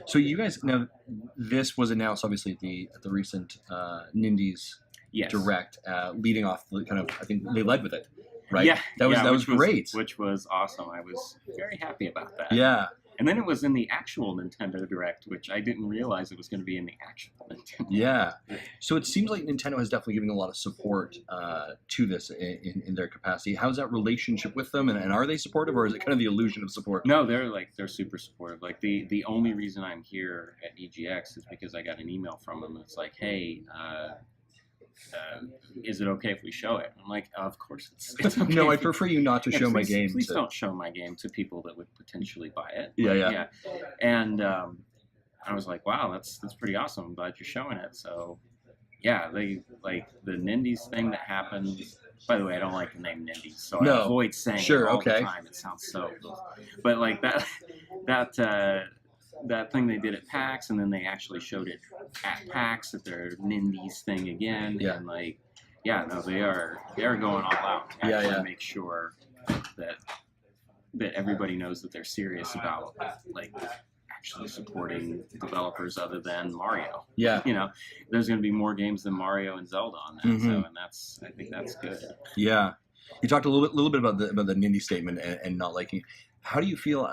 So you guys now, this was announced obviously at the recent Nindies Yes. Direct, leading off the kind of, I think they led with it, right? Yeah, that was great. Which was awesome. I was very happy about that. Yeah, And then it was in the actual Nintendo Direct, which I didn't realize it was going to be in the actual Nintendo. yeah. So it seems like Nintendo has definitely given a lot of support to this in their capacity. How's that relationship with them, and are they supportive, or is it kind of the illusion of support? No, they're super supportive. Like the only reason I'm here at EGX is because I got an email from them. It's like, hey, is it okay if we show it? I'm like, of course it's okay. No, I'd prefer you not to show my game. Please don't show my game to people that would potentially buy it. Yeah. And I was like, wow, that's pretty awesome. I'm glad you're showing it. So yeah, they like the Nindies thing that happened. By the way, I don't like the name Nindies, so I avoid saying it all the time. It sounds so cool. But like that thing they did at PAX, and then they actually showed it at PAX at their Nindies thing again. Yeah. And like, yeah, no, they're going all out to actually make sure that everybody knows that they're serious about like actually supporting developers other than Mario. Yeah. You know, there's going to be more games than Mario and Zelda on that. So, and I think that's good. Yeah. You talked a little bit about the Nindy statement and not liking. How do you feel?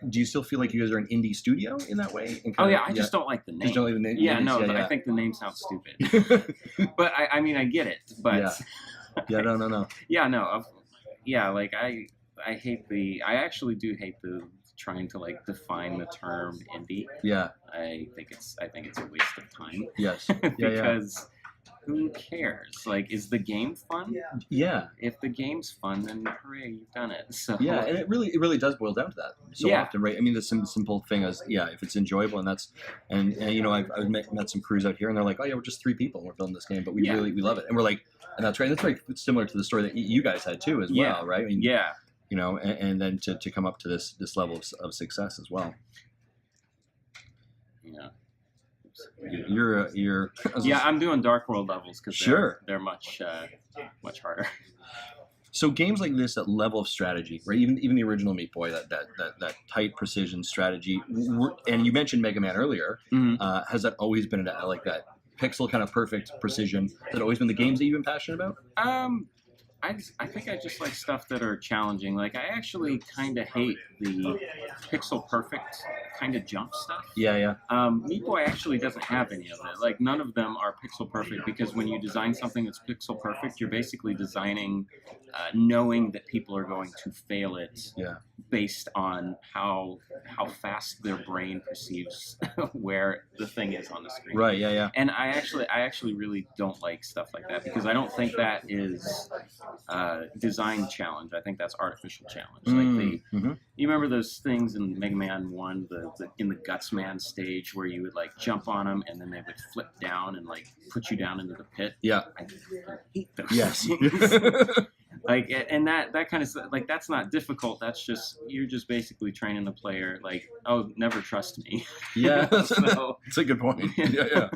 Do you still feel like you guys are an indie studio in that way? I just don't like the name. Just don't like the name. I think the name sounds stupid. But I mean, I get it. But no. Yeah, no. Like I actually do hate the trying to like define the term indie. Yeah. I think it's a waste of time. Yes. Because who cares? Like, is the game fun? Yeah. If the game's fun, then hooray, you've done it. So yeah, and it really does boil down to that so often, right? I mean, the simple thing is, if it's enjoyable, and you know, I've met some crews out here, and they're like, oh yeah, we're just 3 people, and we're building this game, but we love it, and we're like, and that's right. That's very similar to the story that you guys had too, as well, right? I mean, you know, and then to come up to this level of success as well. Yeah. You're I'm doing Dark World levels because they're much harder. So games like this, that level of strategy, right? Even the original Meat Boy, that tight precision strategy, and you mentioned Mega Man earlier. Has that always been like that pixel kind of perfect precision? Has that always been the games that you've been passionate about? I think I just like stuff that are challenging. Like, I actually kind of hate the pixel perfect kind of jump stuff. Yeah. Meat Boy actually doesn't have any of it. Like, none of them are pixel perfect, because when you design something that's pixel perfect, you're basically designing knowing that people are going to fail it based on how fast their brain perceives where the thing is on the screen. Right, yeah. And I actually really don't like stuff like that, because I don't think that is design challenge. I think that's artificial challenge. Like you remember those things in Mega Man 1, in the Guts Man stage, where you would like jump on them and then they would flip down and like put you down into the pit? Yeah. I hate those yes. things. Like, and that kind of stuff, like, that's not difficult. That's just, you're just basically training the player, like, oh, never trust me. Yeah. So, that's a good point. Yeah.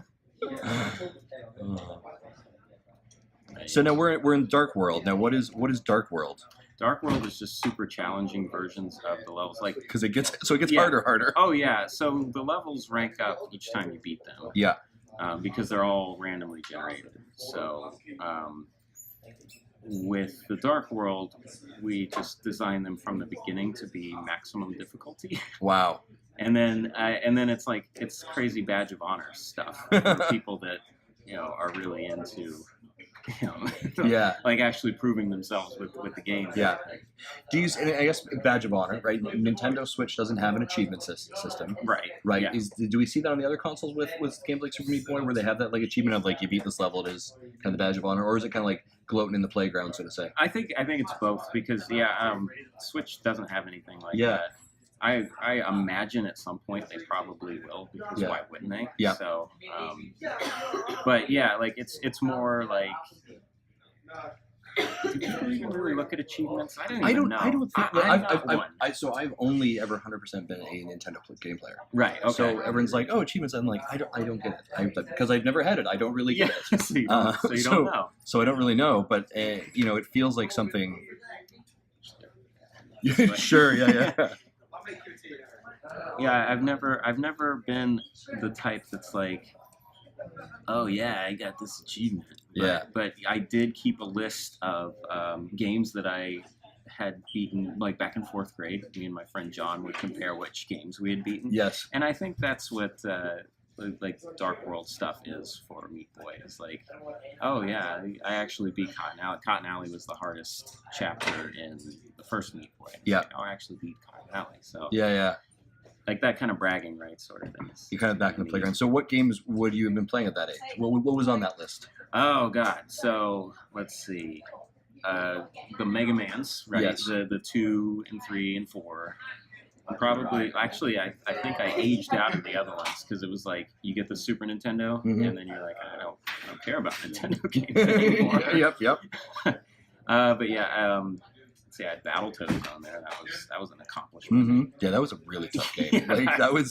So now we're in Dark World. Now what is Dark World? Dark World is just super challenging versions of the levels, like, because it gets harder. Oh yeah, so the levels rank up each time you beat them. Yeah. Because they're all randomly generated. So with the Dark World, we just designed them from the beginning to be maximum difficulty. Wow. And then it's like, it's crazy badge of honor stuff for people that, you know, are really into, you know, like actually proving themselves with the game. Yeah. Do you? And I guess badge of honor, right? Nintendo Switch doesn't have an achievement system. Right. Yeah. Do we see that on the other consoles with games like Super Meat Boy, where they have that like achievement of like, you beat this level, it is kind of the badge of honor, or is it kind of like gloating in the playground, so to say? I think it's both, because Switch doesn't have anything like that. I imagine at some point they probably will, because why wouldn't they? Yeah. So, but yeah, like it's more like, do people even really look at achievements? I don't know. I don't think. So I've only ever 100% been a Nintendo game player. Right. Okay. So everyone's like, oh, achievements. I'm like, I don't get it. Because I've never had it. I don't really get it. So you don't know. So I don't really know. But you know, it feels like something. Sure. Yeah. Yeah, I've never been the type that's like, oh yeah, I got this achievement. But I did keep a list of games that I had beaten, like back in 4th grade. Me and my friend John would compare which games we had beaten. Yes. And I think that's what like Dark World stuff is for Meat Boy. It's like, oh yeah, I actually beat Cotton Alley. Cotton Alley was the hardest chapter in the first Meat Boy. Yeah. Like, oh, I actually beat Cotton Alley. So yeah. Like that kind of bragging rights sort of thing. You're kind of back in the playground. So what games would you have been playing at that age? What was on that list? Oh God. So let's see. The Mega Mans, right? Yes. The 2 and 3 and 4. Probably, actually, I think I aged out of the other ones because it was like you get the Super Nintendo, and then you're like, I don't care about Nintendo games anymore. Yep. But yeah, let's see, I had Battletoads on there. That was an accomplishment. Mm-hmm. Yeah, that was a really tough game. Yeah, like,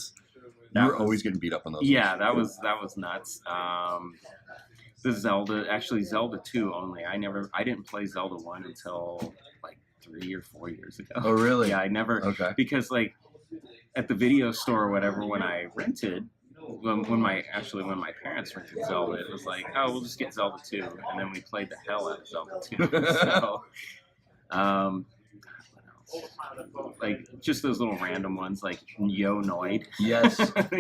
you were always getting beat up on those. Yeah, ones. that was nuts. The Zelda, actually Zelda 2 only. I didn't play Zelda 1 until like 3 or 4 years ago. Oh, really? Yeah, I never. Okay. Because like at the video store or whatever, when I rented, when my parents rented Zelda, it was like, oh, we'll just get Zelda 2, and then we played the hell out of Zelda 2. So, like just those little random ones, like Yo Noid. Yes.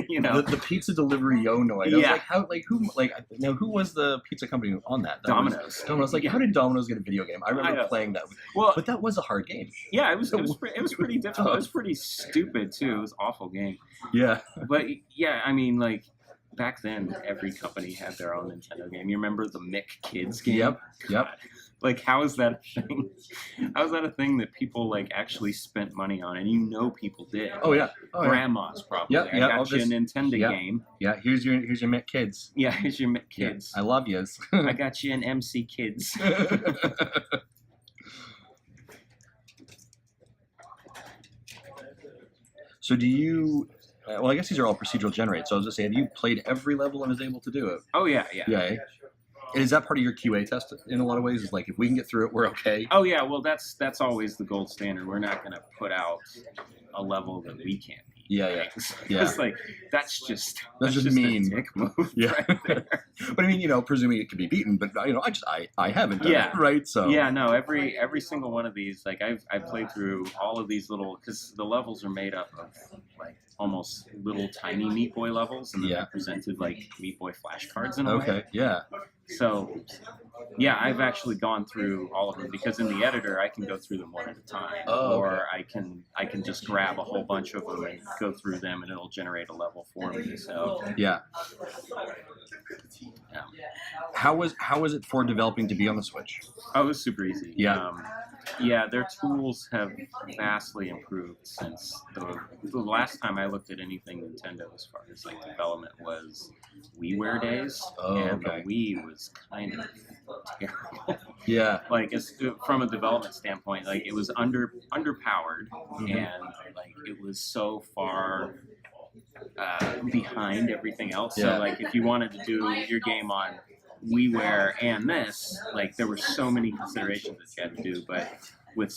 You know, the pizza delivery Yo Noid. I was like, how? Like who? Like now, who was the pizza company on that? Domino's. Domino's. Like, how did Domino's get a video game? I remember playing that. Well, but that was a hard game. Yeah, it was pretty difficult. It was pretty stupid too. It was an awful game. Yeah. But yeah, I mean, like back then, every company had their own Nintendo game. You remember the Mick Kids game? Yep. Like, how is that a thing? How is that a thing that people like actually spent money on? And you know, people did. Oh yeah. Grandmas probably. Yep. I got you a Nintendo game. Yeah. Here's your Mick Kids. Yeah. Here's your Mick Kids. Yeah, I love yous. I got you an MC Kids. So do you? Well, I guess these are all procedural generated. So I was just saying, have you played every level and is able to do it? Oh yeah. Yeah. And is that part of your QA test in a lot of ways? Is like, if we can get through it, we're okay. Oh yeah. Well, that's always the gold standard. We're not going to put out a level that we can't beat. Yeah. It's like that's just mean. A dick move. Yeah. Right there. But I mean, presuming it can be beaten, but I haven't done it, right? So yeah, no, every single one of these, like I've played through all of these little, because the levels are made up of like almost little tiny Meat Boy levels, and then they're presented like Meat Boy flashcards in a way. Okay, yeah. So, yeah, I've actually gone through all of them because in the editor I can go through them one at a time, or I can just grab a whole bunch of them and go through them, and it'll generate a level for me. So yeah. How was it for developing to be on the Switch? Oh, it was super easy. Yeah. Yeah, their tools have vastly improved since the last time I looked at anything Nintendo as far as like development was WiiWare days, and the Wii was kind of terrible. Yeah. Like from a development standpoint, like it was underpowered, and like it was so far behind everything else. Yeah. So like if you wanted to do your game on WiiWare and this, like there were so many considerations that you had to do, but with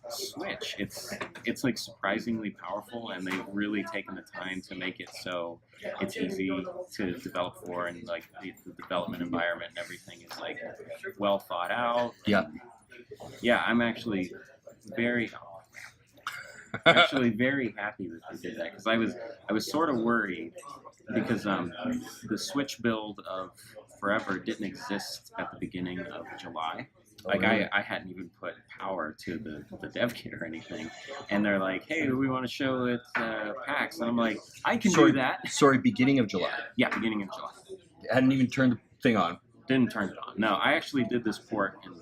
Switch, it's like surprisingly powerful, and they've really taken the time to make it so it's easy to develop for, and like the development environment and everything is like well thought out. Yeah. Yeah, I'm actually very happy that they did that, because I was sort of worried because the Switch build of Forever didn't exist at the beginning of July. Like I hadn't even put power to the dev kit or anything, and they're like, "Hey, we want to show it PAX," and I'm like, "I can do that." Sorry, beginning of July. Yeah, beginning of July. Hadn't even turned the thing on. Didn't turn it on. No, I actually did this port in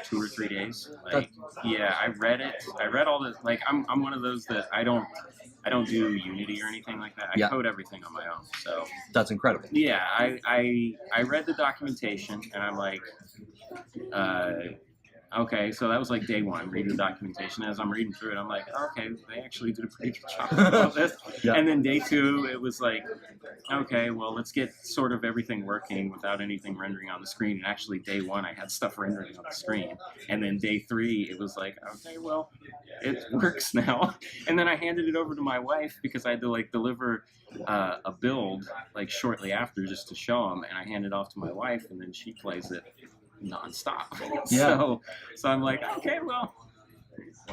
2 or 3 days. Like, yeah, I read it. I read all the like. I'm one of those that I don't do Unity or anything like that. I code everything on my own. So that's incredible. Yeah, I read the documentation, and I'm like, okay, so that was like day one, read the documentation. As I'm reading through it, I'm like, okay, they actually did a pretty good job about this. Yeah. And then day two, it was like, okay, well, let's get sort of everything working without anything rendering on the screen. And actually, day one, I had stuff rendering on the screen. And then day three, it was like, okay, well, it works now. And then I handed it over to my wife because I had to like deliver a build like shortly after just to show them. And I handed it off to my wife, and then she plays it nonstop. Yeah. So I'm like, okay, well,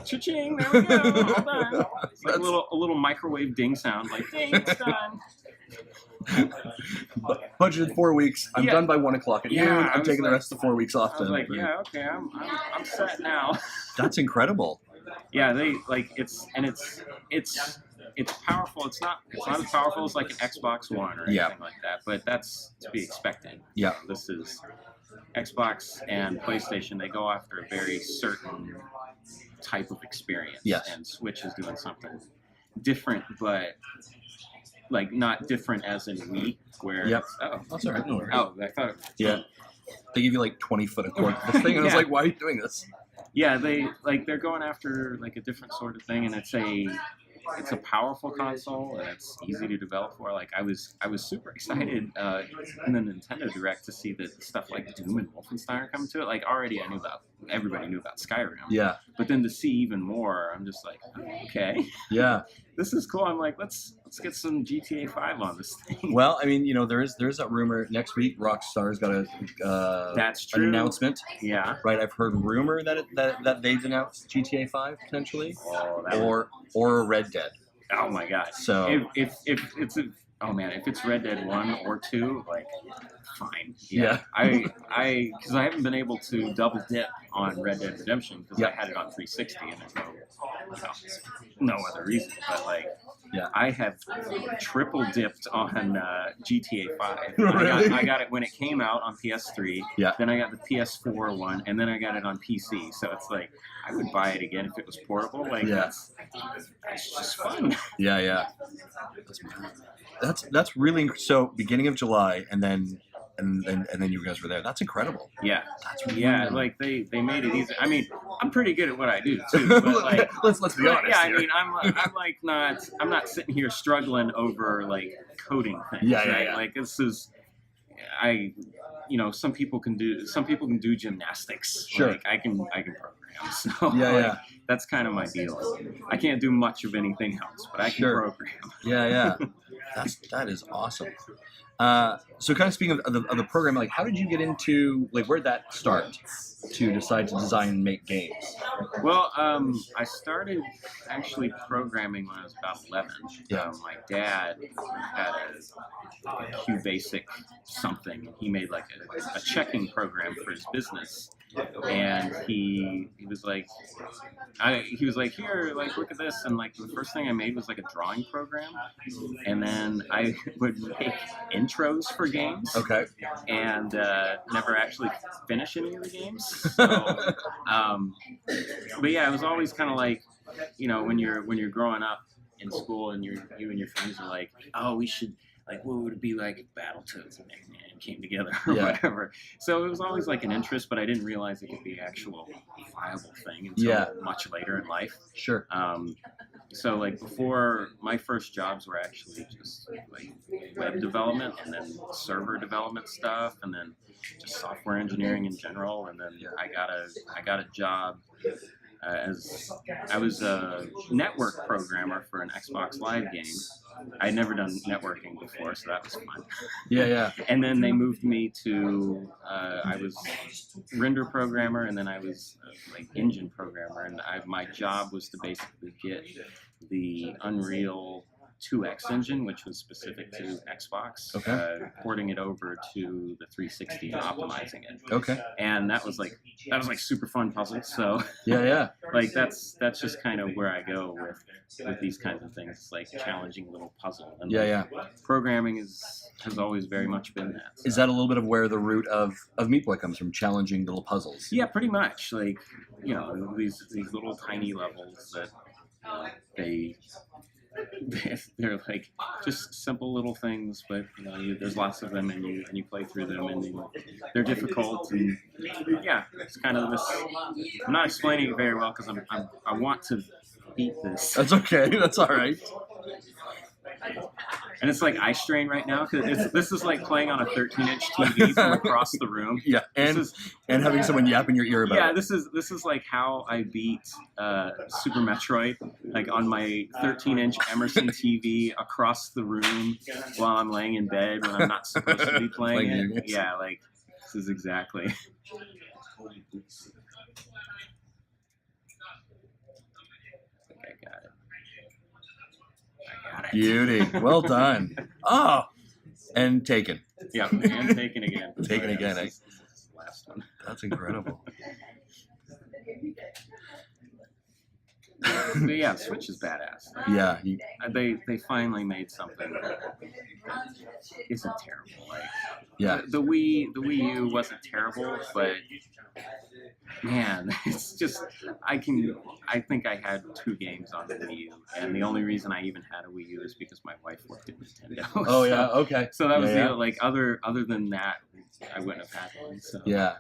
cha-ching, there we go, all done. It's like a little microwave ding sound, like ding, it's done. Budgeted 4 weeks. I'm done by 1 o'clock at noon. I'm taking the rest of the 4 weeks off. I was like, yeah, okay, I'm set now. That's incredible. Yeah, they like it's powerful. It's not as powerful as like an Xbox One or anything like that, but that's to be expected. Yeah, this is Xbox and PlayStation. They go after a very certain type of experience. Yes. And Switch is doing something different, but like not different as in Wii, where that's all right. No worries. Oh, I thought they give you like 20 foot of cord for this thing, and I was like, why are you doing this? Yeah, they're going after like a different sort of thing, and it's a powerful console, and it's easy to develop for. Like I was super excited in the Nintendo Direct to see that stuff like Doom and Wolfenstein are coming to it. Like already everybody knew about Skyrim. Yeah. But then to see even more, I'm just like, okay. Yeah. This is cool. I'm like, let's get some GTA 5 on this thing. Well, I mean, there's that rumor next week. Rockstar's got that's true. An announcement. Yeah. Right. I've heard rumor that they've announced GTA 5 potentially, or Red Dead. Oh my God. So if it's Red Dead 1 or 2, like fine. Yeah. Because I haven't been able to double dip on Red Dead Redemption because I had it on 360 and there's no other reason. But like, I have triple dipped on GTA 5. Really? I got it when it came out on PS3. Yeah. Then I got the PS4 one, and then I got it on PC. So it's like I would buy it again if it was portable. Like that's just fun. Yeah. That's really so. Beginning of July, and then you guys were there. That's incredible. Yeah. That's really like they made it easy. I mean, I'm pretty good at what I do too. But like, let's be honest. Yeah, here. I mean, I'm not sitting here struggling over like coding things. Yeah. Like this is, some people can do gymnastics. Sure. Like I can program. So yeah. That's kind of my deal. I can't do much of anything else, but I can program. Yeah. That is awesome. So kind of speaking of the program, like how did you get into, like where'd that start to decide to design and make games? Well, I started actually programming when I was about 11. Yeah. My dad had a QBasic something. He made like a checking program for his business. And he was like, here, like, look at this. And like the first thing I made was like a drawing program. And then I would make intros for games. Okay. And never actually finish any of the games. So, but yeah, it was always kind of like, when you're growing up in school and you and your friends are like, oh, we should, like, what would it be like if Battletoads and Mega Man came together or whatever? So it was always like an interest, but I didn't realize it could be an actual viable thing until much later in life. Sure. So like before, my first jobs were actually just like web development and then server development stuff and then just software engineering in general. And then I got a job as I was a network programmer for an Xbox Live game. I'd never done networking before, so that was fun. Yeah. And then they moved me to, I was render programmer, and then I was like engine programmer, and my job was to basically get the Unreal 2X engine, which was specific to Xbox, porting it over to the 360 and optimizing it. Okay. And that was like super fun puzzle. So yeah. Like that's just kind of where I go with these kinds of things. It's like challenging little puzzle. And programming has always very much been that. So. Is that a little bit of where the root of Meat Boy comes from? Challenging little puzzles. Yeah, pretty much. Like these little tiny levels that they're like just simple little things, but there's lots of them, and you play through them, and they're difficult, and yeah, it's kind of this. I'm not explaining it very well because I want to beat this. That's okay. That's all right. And it's like eye strain right now because this is like playing on a 13-inch TV from across the room. Yeah, and having someone yap in your ear about it. Yeah, this is like how I beat Super Metroid, like on my 13-inch Emerson TV across the room while I'm laying in bed when I'm not supposed to be playing it. Yeah, like this is exactly. Beauty. Well done. Oh, and taken. Yeah, and taken again. Taken again. This is the last one. That's incredible. But yeah, Switch is badass. Like, yeah. They finally made something that isn't terrible. Like yeah. The Wii U wasn't terrible, but man, it's just I think I had 2 games on the Wii U, and the only reason I even had a Wii U is because my wife worked at Nintendo. Oh yeah, okay. So that was like other than that, I wouldn't have had one. So yeah.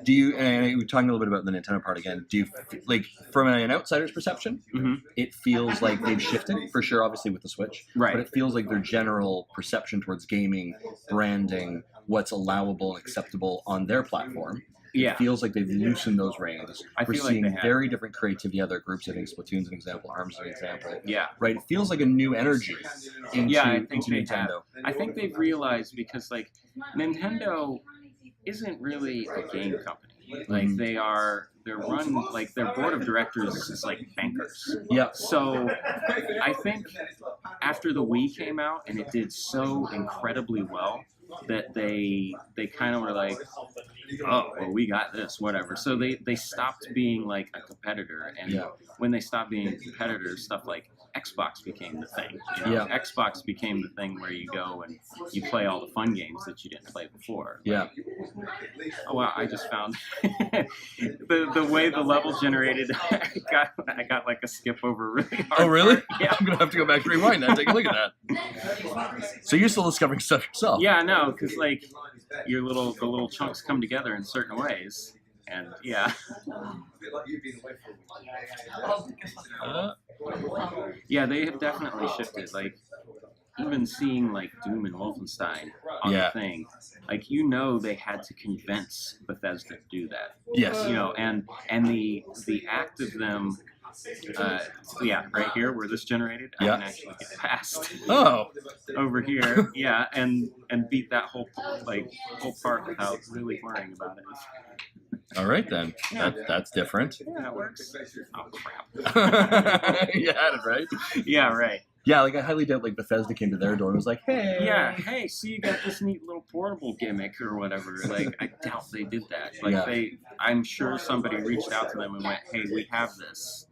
Do you? And we're talking a little bit about the Nintendo part again. Do you like, from an outsider's perception, it feels like they've shifted for sure, obviously with the Switch, right? But it feels like their general perception towards gaming, branding, what's allowable and acceptable on their platform. Yeah. It feels like they've loosened those reins. We're seeing like very different creativity other groups. I think Splatoon's an example, ARMS an example. Yeah. Right? It feels like a new energy into Nintendo. I think they've realized because like Nintendo isn't really a game company. Like they're run like their board of directors is like bankers. Yeah. So I think after the Wii came out and it did so incredibly well that they kind of were like, oh, well, we got this, whatever. So they stopped being like a competitor, and when they stopped being a competitor, stuff like Xbox became the thing. Xbox became the thing where you go and you play all the fun games that you didn't play before. Yeah. Oh wow! I just found the way the level generated. I got like a skip over really hard. Oh really? Part. Yeah. I'm gonna have to go back and rewind that. Take a look at that. So you're still discovering stuff yourself? Yeah, no, because like the little chunks come together in certain ways, and yeah. Yeah, they have definitely shifted. Like, even seeing like Doom and Wolfenstein on the thing, like they had to convince Bethesda to do that. Yes. And the act of them. Right here where this generated, I can actually get past. Over here, and beat that whole part without really worrying about it. All right then, that's different. Yeah, that works. Oh crap! You had it right. Yeah, right. Yeah, like I highly doubt like Bethesda came to their door and was like, hey. Yeah, hey, see, you got this neat little portable gimmick or whatever. Like, I doubt they did that. Like I'm sure somebody reached out to them and went, hey, we have this.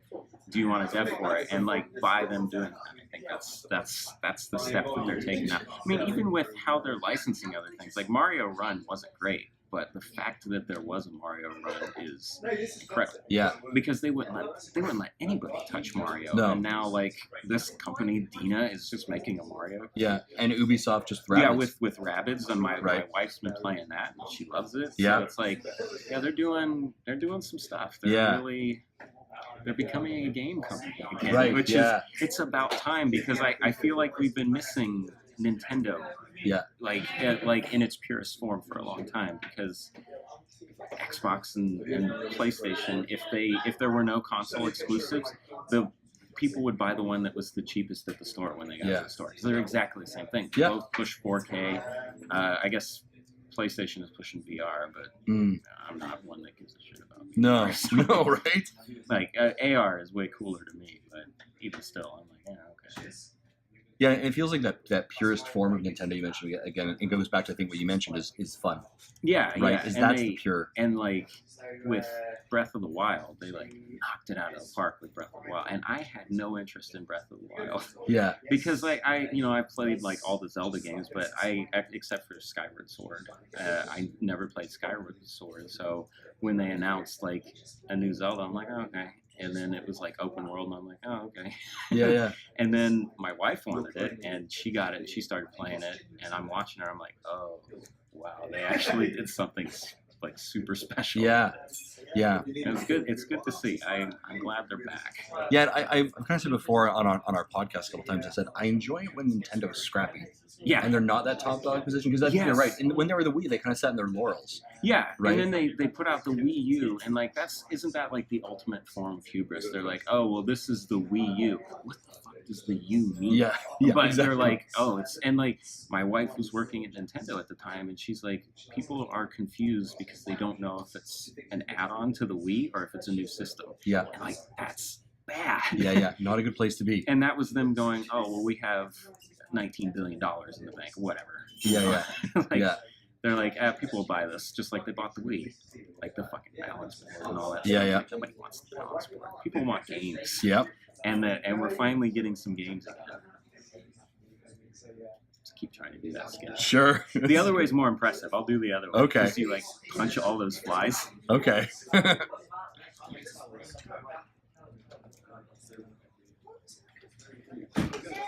Do you want a dev for it? And like by them doing that, I think that's the step that they're taking now. I mean, even with how they're licensing other things, like Mario Run wasn't great, but the fact that there was a Mario Run is incredible. Yeah. Because they wouldn't let anybody touch Mario. No. And now like this company Dina is just making a Mario. Yeah, and Ubisoft just Rabbids. Yeah, with Rabbids, and my wife's been playing that and she loves it. Yeah. So it's like, they're doing some stuff. They're becoming a game company again, right? Which is it's about time because I feel like we've been missing Nintendo. Yeah. Like in its purest form for a long time because Xbox and PlayStation, if there were no console exclusives, the people would buy the one that was the cheapest at the store when they got to the store because they're exactly the same thing. They both push 4K. I guess PlayStation is pushing VR, but I'm not one that gives a shit about VR. No, no, right? Like AR is way cooler to me, but even still, I'm like, yeah, okay. Yeah, it feels like that purest form of Nintendo you mentioned again. It goes back to I think what you mentioned is fun. Yeah, right. Yeah. Is that's the pure. And like with Breath of the Wild, they like knocked it out of the park with Breath of the Wild, and I had no interest in Breath of the Wild. Yeah. Because like I played like all the Zelda games, but except for Skyward Sword, I never played Skyward Sword. So when they announced like a new Zelda, I'm like, oh, okay. and then it was like open world, and I'm like, oh, okay. Yeah. And then my wife wanted it, and she got it, and she started playing it, and I'm watching her. I'm like, oh, wow, they actually did something like super special. Yeah. It's good. It's good to see. I'm glad they're back. Yeah, I've kind of said before on our podcast a couple times. I said I enjoy it when Nintendo's scrappy. Yeah, and they're not that top dog position because you're right. And when they were the Wii, they kind of sat in their laurels. Yeah, right. And then they put out the Wii U, and like isn't that like the ultimate form of hubris? They're like, oh well, this is the Wii U. What the fuck does the U mean? Yeah, but exactly. They're like, oh, it's, and like my wife was working at Nintendo at the time, and she's like, people are confused because they don't know if it's an add-on to the Wii or if it's a new system. Yeah, and like that's bad. Yeah, not a good place to be. And that was them going, oh well, we have $19 billion in the bank, whatever. Yeah. They're like, people will buy this, just like they bought the Wii, like the fucking balance board and all that. Yeah. Like, nobody wants the balance board. People want games. Yep. And we're finally getting some games again. Just keep trying to do that sketch. Sure. The other way is more impressive. I'll do the other way. Okay. Just you like punch all those flies. Okay.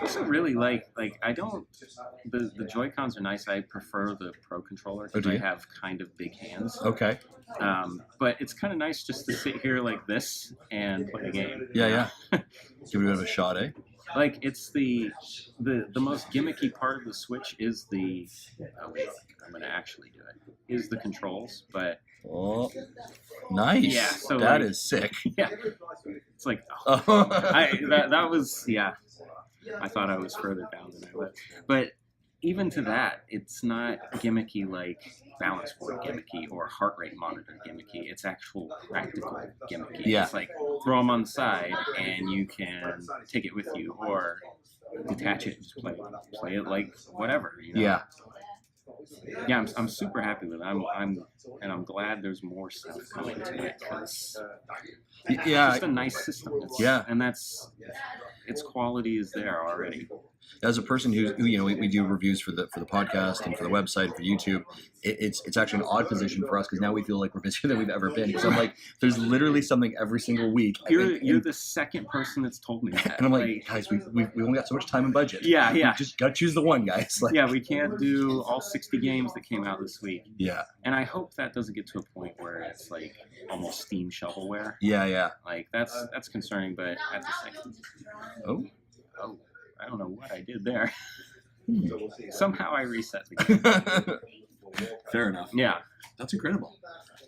Also really like I don't, the Joy-Cons are nice. I prefer the Pro Controller because I have kind of big hands. Okay. But it's kind of nice just to sit here like this and play a game. Yeah. Give it a bit of a shot, eh? Like it's the most gimmicky part of the Switch is the I'm gonna actually do it. Is the controls, but nice. Yeah, so that like, is sick. Yeah, it's like that was I thought I was further down than I was, but even to that, it's not gimmicky like balance board gimmicky or heart rate monitor gimmicky. It's actual practical gimmicky. Yeah. It's like throw them on the side and you can take it with you, or detach it and just play it like whatever. You know? Yeah, I'm super happy with it. I'm glad there's more stuff coming to it because it's just a nice system. And its quality is there already. As a person who we do reviews for the podcast and for the website, for YouTube, it's actually an odd position for us because now we feel like we're busier than we've ever been. Because I'm like, there's literally something every single week. You're the second person that's told me that. And I'm like, guys, we only got so much time and budget. Yeah. We just gotta choose the one, guys. Like, yeah, we can't do all 60 games that came out this week. Yeah. And I hope that doesn't get to a point where it's like almost Steam shovelware. Yeah. Like that's concerning, but at the same time. Oh. I don't know what I did there. Somehow I reset the game. Fair enough. Yeah. That's incredible.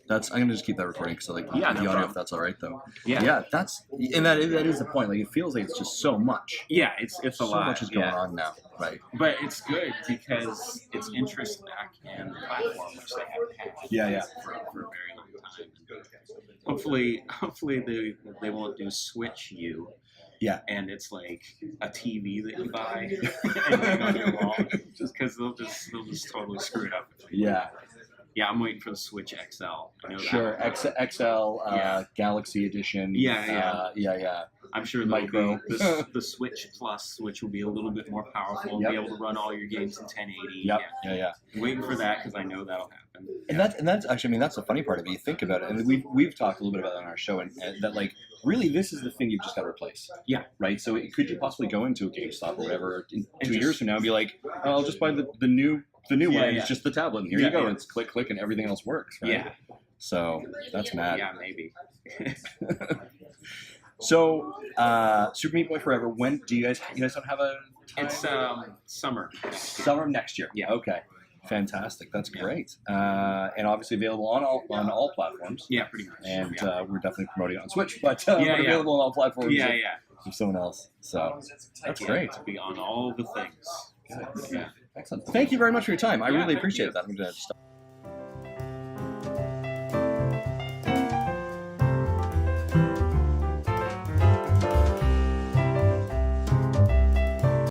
I'm gonna just keep that recording because the audio, problem. if that's all right though. Yeah. That is the point. Like it feels like it's just so much. Yeah, it's a so lot. So much is going on now, right? But it's good because it's interest back in the platform, which they haven't had. Yeah. For a very long time. Hopefully they won't do Switch U. Yeah. And it's like a TV that you buy and hang on your wall, just because they'll just totally screw it up. Yeah. Yeah, I'm waiting for the Switch XL. I know sure, that. XL, Galaxy Edition. Yeah. I'm sure Micro. The Switch Plus, which will be a little bit more powerful and be able to run all your games in 1080. Yep. Yeah. I'm waiting for that because I know that'll happen. And that's actually, that's the funny part of it. You think about it, and we've talked a little bit about it on our show, and that like really this is the thing you've just got to replace. Yeah. Right. So could you possibly go into a GameStop or whatever in 2 years from now and be like, I'll just buy the new one. It's just the tablet. And here you go. It's click, and everything else works. Right? Yeah. So that's mad. Yeah, maybe. So, Super Meat Boy Forever. When do you guys don't have a time? It's summer. Summer of next year. Yeah. Okay. Fantastic. That's great. And obviously available on all platforms. Yeah, pretty much. And we're definitely promoting it on Switch, but available on all platforms. Yeah. From someone else. So that's great. To be on all the things. Good. Yeah. Excellent. Thank you very much for your time. I really appreciate that. I'm going to stop.